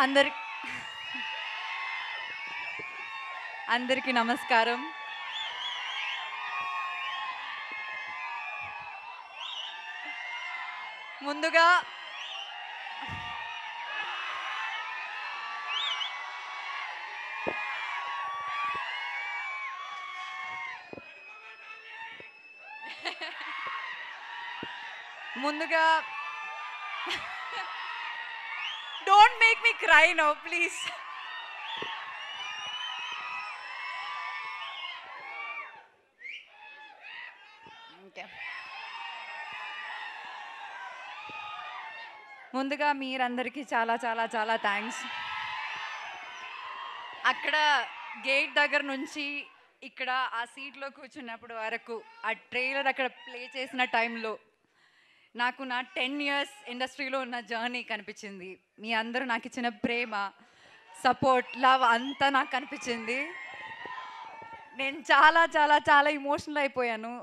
అందరి అందరికీ నమస్కారం. ముందుగా ముందుగా don't make me cry now please. ముందుగా మీరందరికీ చాలా చాలా చాలా థ్యాంక్స్. అక్కడ గేట్ దగ్గర నుంచి ఇక్కడ ఆ సీట్లో కూర్చున్నప్పుడు వరకు ఆ ట్రైలర్ అక్కడ ప్లే చేసిన టైంలో నాకు నా 10 ఇయర్స్ ఇండస్ట్రీలో ఉన్న జర్నీ కనిపించింది. మీ అందరూ నాకు ఇచ్చిన ప్రేమ, సపోర్ట్, లవ్ అంతా నాకు కనిపించింది. నేను చాలా చాలా చాలా ఇమోషనల్ అయిపోయాను.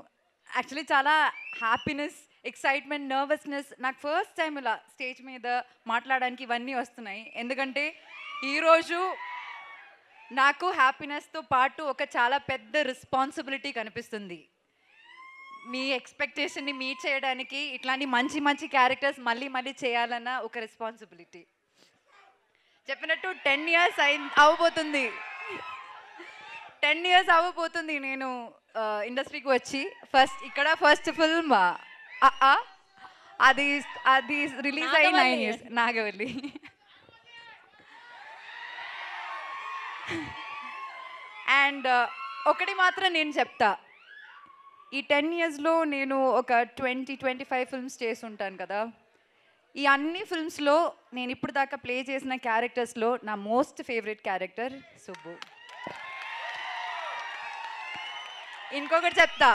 యాక్చువల్లీ చాలా హ్యాపీనెస్, ఎక్సైట్మెంట్, నర్వస్నెస్. నాకు ఫస్ట్ టైం ఇలా స్టేజ్ మీద మాట్లాడడానికి ఇవన్నీ వస్తున్నాయి. ఎందుకంటే ఈరోజు నాకు హ్యాపీనెస్తో పాటు ఒక చాలా పెద్ద రెస్పాన్సిబిలిటీ కనిపిస్తుంది. మీ ఎక్స్పెక్టేషన్ని మీట్ చేయడానికి ఇట్లాంటి మంచి మంచి క్యారెక్టర్స్ మళ్ళీ మళ్ళీ చేయాలన్న ఒక రెస్పాన్సిబిలిటీ. చెప్పినట్టు 10 ఇయర్స్ అవ్వబోతుంది. 10 ఇయర్స్ అవ్వబోతుంది నేను ఇండస్ట్రీకి వచ్చి. ఫస్ట్ ఫిల్మ్ అది అది రిలీజ్ అయ్యి 9 ఇయర్స్, నాగవల్లి. అండ్ ఒకటి మాత్రం నేను చెప్తా, ఈ 10 ఇయర్స్లో నేను ఒక 20-25 ఫిల్మ్స్ చేసి ఉంటాను కదా. ఈ అన్ని ఫిల్మ్స్లో నేను ఇప్పుడు దాకా ప్లే చేసిన క్యారెక్టర్స్లో నా మోస్ట్ ఫేవరెట్ క్యారెక్టర్ సుబ్బు. ఇంకొకటి చెప్తా,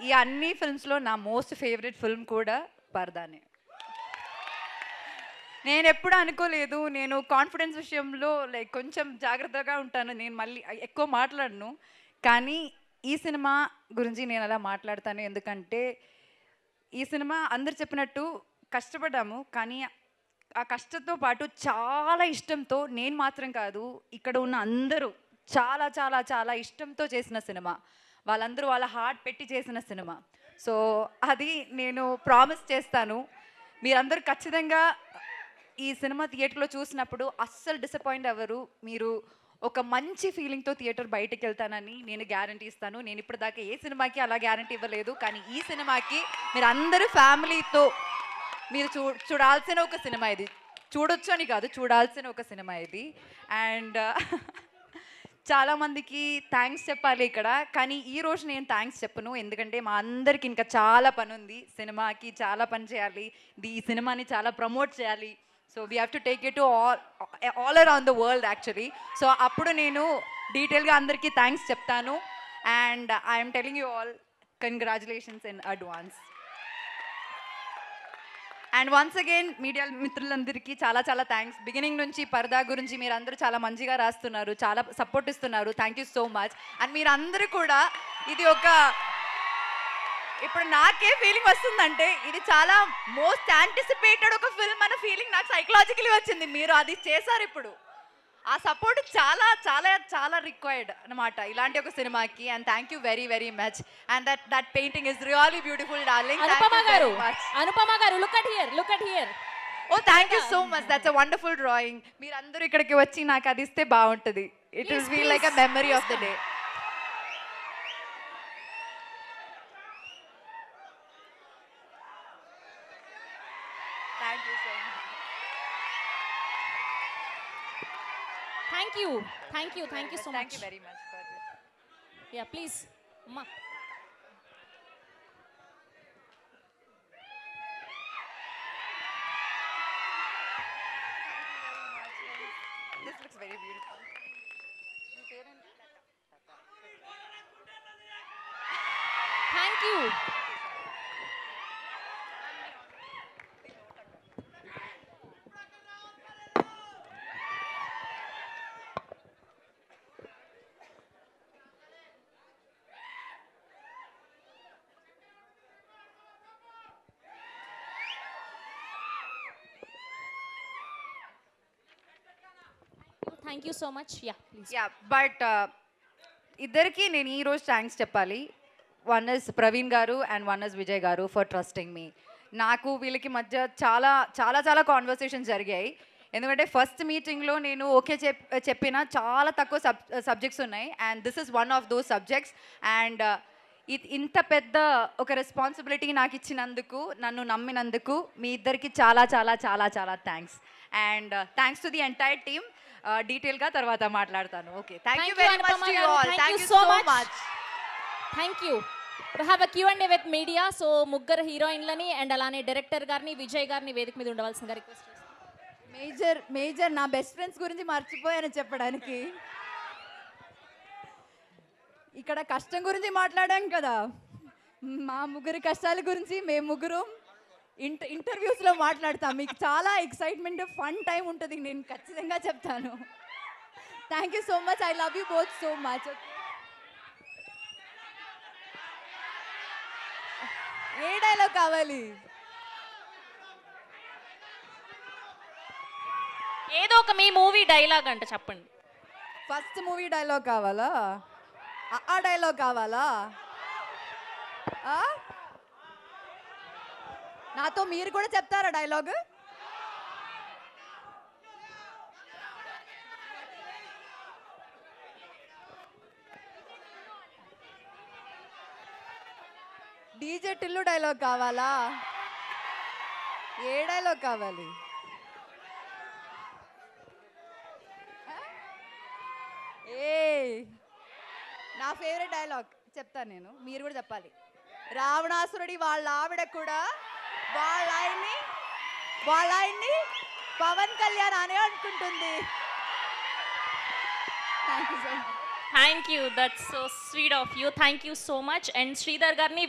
ఈ అన్ని ఫిల్మ్స్లో నా మోస్ట్ ఫేవరెట్ ఫిల్మ్ కూడా పరదానే. నేను ఎప్పుడు అనుకోలేదు, నేను కాన్ఫిడెన్స్ విషయంలో లైక్ కొంచెం జాగ్రత్తగా ఉంటాను, నేను మళ్ళీ ఎక్కువ మాట్లాడను. కానీ ఈ సినిమా గురించి నేను అలా మాట్లాడతాను. ఎందుకంటే ఈ సినిమా అందరు చెప్పినట్టు కష్టపడ్డాము, కానీ ఆ కష్టంతో పాటు చాలా ఇష్టంతో, నేను మాత్రం కాదు ఇక్కడ ఉన్న అందరూ చాలా చాలా చాలా ఇష్టంతో చేసిన సినిమా. వాళ్ళందరూ వాళ్ళ హార్ట్ పెట్టి చేసిన సినిమా. సో అది నేను ప్రామిస్ చేస్తాను, మీరందరూ ఖచ్చితంగా ఈ సినిమా థియేటర్లో చూసినప్పుడు అస్సలు డిసప్పాయింట్ అవ్వరు. మీరు ఒక మంచి ఫీలింగ్తో థియేటర్ బయటకు వెళ్తానని నేను గ్యారంటీ ఇస్తాను. నేను ఇప్పటిదాకా ఏ సినిమాకి అలా గ్యారంటీ ఇవ్వలేదు, కానీ ఈ సినిమాకి మీరు అందరూ ఫ్యామిలీతో మీరు చూడాల్సిన ఒక సినిమా ఇది. చూడొచ్చు అని కాదు, చూడాల్సిన ఒక సినిమా ఇది. అండ్ చాలామందికి థ్యాంక్స్ చెప్పాలి ఇక్కడ, కానీ ఈరోజు నేను థ్యాంక్స్ చెప్పను. ఎందుకంటే మా అందరికి ఇంకా చాలా పని ఉంది. సినిమాకి చాలా పని చేయాలి, ఈ సినిమాని చాలా ప్రమోట్ చేయాలి. So we have to take it to all around the world actually. So అప్పుడు నేను డీటెయిల్గా అందరికీ థ్యాంక్స్ చెప్తాను. And I'm telling you all congratulations in advance. And once again media మిత్రులందరికీ చాలా చాలా థ్యాంక్స్. బిగినింగ్ నుంచి పరదా గురించి మీరు అందరూ చాలా మంచిగా రాస్తున్నారు, చాలా సపోర్ట్ ఇస్తున్నారు. Thank you so much. And మీరందరూ కూడా ఇది ఒక, ఇప్పుడు నాకే ఫీలింగ్ వస్తుందంటే ఇది చాలా మోస్ట్ యాంటిసిపేటెడ్ ఒక ఫిల్మ్ అన్న ఫీలింగ్ నాకు సైకలాజికలీ వచ్చింది. మీరు అది చేశారు. ఇప్పుడు ఆ సపోర్ట్ చాలా చాలా చాలా రిక్వైర్డ్ అనమాట ఇలాంటి ఒక సినిమాకి. And thank you very very much. And that painting is really beautiful darling. Anupama garu look at here. Oh thank you so much, that's a wonderful drawing. మీరందరూ ఇక్కడికి వచ్చి నాకు అది ఇస్తే బాగుంటుంది. It will feel like a memory of the day. Thank you so much. Thank you so much. Thank you very much for this. Yeah, please. Amma. This looks very beautiful. Thank you. Thank you so much. Yeah please. Yeah but ఇద్దరికి నేను ఈరోజు thanks చెప్పాలి. One is Praveen గారు and one is Vijay గారు for trusting me. నాకు వీళ్ళకి మధ్య చాలా చాలా చాలా కాన్వర్సేషన్స్ జరిగాయి. ఎందుకంటే ఫస్ట్ మీటింగ్లో నేను ఓకే చెప్పిన చాలా తక్కువ సబ్జెక్ట్స్ ఉన్నాయి and this is one of those subjects. And ఇంత పెద్ద ఒక రెస్పాన్సిబిలిటీ నాకు ఇచ్చినందుకు, నన్ను నమ్మినందుకు మీ ఇద్దరికి చాలా చాలా చాలా చాలా thanks. And thanks to the entire team. డీటెయిల్గా తర్వాత మాట్లాడతాను. Okay, thank you very much to you all. Thank you so much. Thank you. We have a Q&A with media. So ముగ్గురు హీరోయిన్లని అండ్ అలానే డైరెక్టర్ గారిని విజయ్ గారిని వేదిక మీద ఉండవలసిందిగా రిక్వెస్ట్ చేస్తాను. మేజర్ నా బెస్ట్ ఫ్రెండ్స్ గురించి మర్చిపోయాను చెప్పడానికి. ఇక్కడ కష్టం గురించి మాట్లాడాం కదా, మా ముగ్గురి కష్టాల గురించి మేము ముగ్గురు ఇంటర్వ్యూస్లో మాట్లాడతాం. మీకు చాలా ఎక్సైట్మెంట్ ఫన్ టైం ఉంటుంది, నేను ఖచ్చితంగా చెప్తాను. Thank you so much. I love you both so much. A dialogue కావాలి? ఏదో ఒక మీ మూవీ డైలాగ్ అంట చెప్పండి. ఫస్ట్ మూవీ డైలాగ్ కావాలా? ఆ డైలాగ్ కావాలా? నాతో మీరు కూడా చెప్తారా డైలాగ్? డీజే టిల్లు డైలాగ్ కావాలా? ఏ డైలాగ్ కావాలి? ఏ నా ఫేవరెట్ డైలాగ్ చెప్తాను నేను, మీరు కూడా చెప్పాలి. రావణాసురుడి వాళ్ళ ఆవిడ కూడా వాళ్ళ ఆయన్ని పవన్ కళ్యాణ్ అనే అనుకుంటుంది. Thank you so much. Thank you. That's so sweet of you. Thank you so much. And Sridhar గారిని